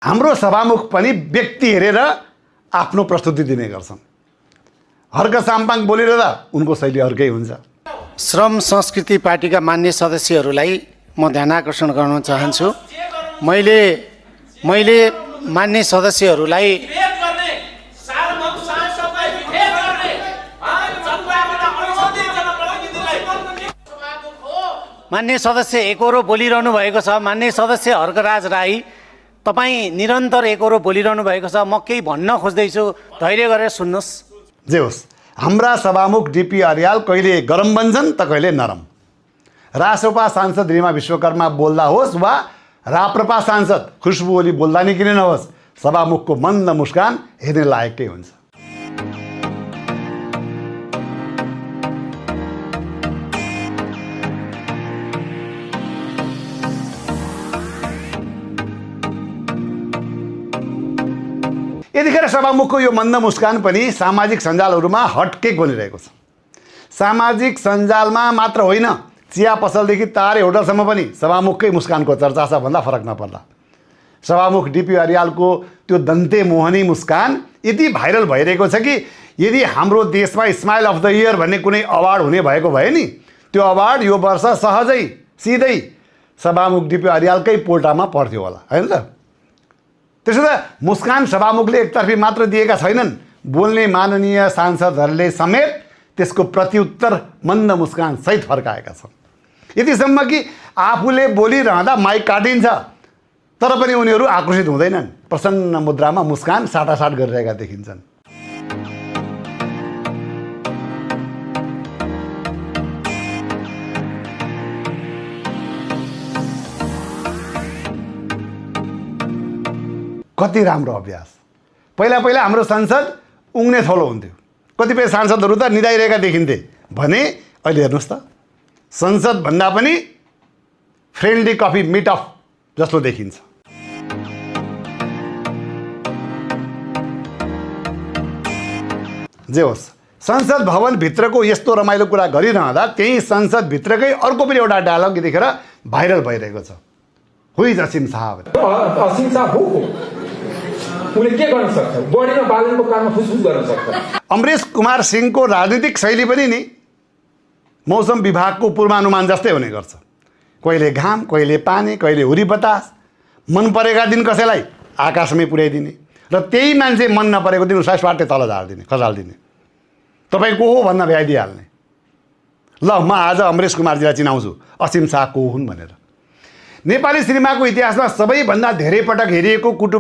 हाम्रो सभामुख पनि व्यक्ति हेरेर आफ्नो प्रस्तुति दिने गर्छन्। हर्क साम्पाङ बोलिरहँदा उनको शैली अर्कै हुन्छ। श्रम संस्कृति पार्टीका मान्य सदस्यहरूलाई म ध्यानाकर्षण गर्न चाहन्छु। मैले मान्य सदस्यहरूलाई मान्य सदस्य एकहोरो बोलिरहनु भएको छ। मान्य सदस्य हर्कराज राई, तपाईँ निरन्तर एकहोरो बोलिरहनु भएको छ। म केही भन्न खोज्दैछु, धैर्य गरेर सुन्नुहोस्। जे होस्, हाम्रा सभामुख डिपी अर्याल कहिले गरम बन्छन् त कहिले नरम। रासोपा सांसद रीमा विश्वकर्मा बोल्दा होस् वा राप्रपा सांसद खुशबु ओली बोल्दा नि किन नहोस्, सभामुखको मन्द मुस्कान हेर्ने लायकै हुन्छ। यतिखेर सभामुखको यो मन्द मुस्कान पनि सामाजिक सञ्जालहरूमा हटकेक बनिरहेको छ। सामाजिक सञ्जालमा मात्र होइन, चिया पसलदेखि तारे होटलसम्म पनि सभामुखकै मुस्कानको चर्चा छ भन्दा फरक नपर्ला। सभामुख डिपी अर्यालको त्यो दन्ते मोहनी मुस्कान यति भाइरल भइरहेको छ कि यदि हाम्रो देशमा स्माइल अफ द इयर भन्ने कुनै अवार्ड हुने भएको भए नि, त्यो अवार्ड यो वर्ष सहजै सिधै सभामुख डिपी अर्यालकै पोल्टामा पर्थ्यो होला, होइन त? त्यसो त मुस्कान सभामुखले एकतर्फी मात्र दिएका छैनन्, बोल्ने माननीय सांसदहरूले समेत त्यसको प्रत्युत्तर मन्द मुस्कान सहित फर्काएका छन्। यतिसम्म कि आफूले बोलिरहँदा माइक काटिन्छ तर पनि उनीहरू आक्रोशित हुँदैनन्, प्रसन्न मुद्रामा मुस्कान साटासाट गरिरहेका देखिन्छन्। कति राम्रो अभ्यास। पहिला पहिला हाम्रो संसद उङ्ने थलो हुन्थ्यो, कतिपय सांसदहरू त निदाइरहेका देखिन्थे भने अहिले हेर्नुहोस् त, संसद भन्दा पनि फ्रेन्डली कफी मिटअप जस्तो देखिन्छ। जे होस्, संसद भवनभित्रको यस्तो रमाइलो कुरा गरिरहँदा त्यही संसदभित्रकै अर्को पनि एउटा डायलग यतिखेर भाइरल भइरहेको छ। हुइ असीम साहब, असीम साहब हो, उले के गर्न सक्छ? बढीमा बालनको काममा फुसफुस गर्न सक्छ। अमरेश कुमार सिंहको राजनीतिक शैली पनि नि मौसम विभागको पूर्वानुमान जस्तै हुने गर्छ। कहिले घाम, कहिले पानी, कहिले हुरी बतास। मन परेका दिन कसैलाई आकाशमै पुर्याइदिने र त्यही मान्छे मन नपरेको दिन उसलाई स्वाटै तल झारिदिने, खसालिदिने, तपाईँ को हो भन्न भ्याइदिइहाल्ने। ल, म आज अमरेश कुमारजीलाई चिनाउँछु, असीम शाह को हुन् भनेर। नेपाली सिनेमाको इतिहासमा सबैभन्दा धेरै पटक हेरिएको कुटुम्ब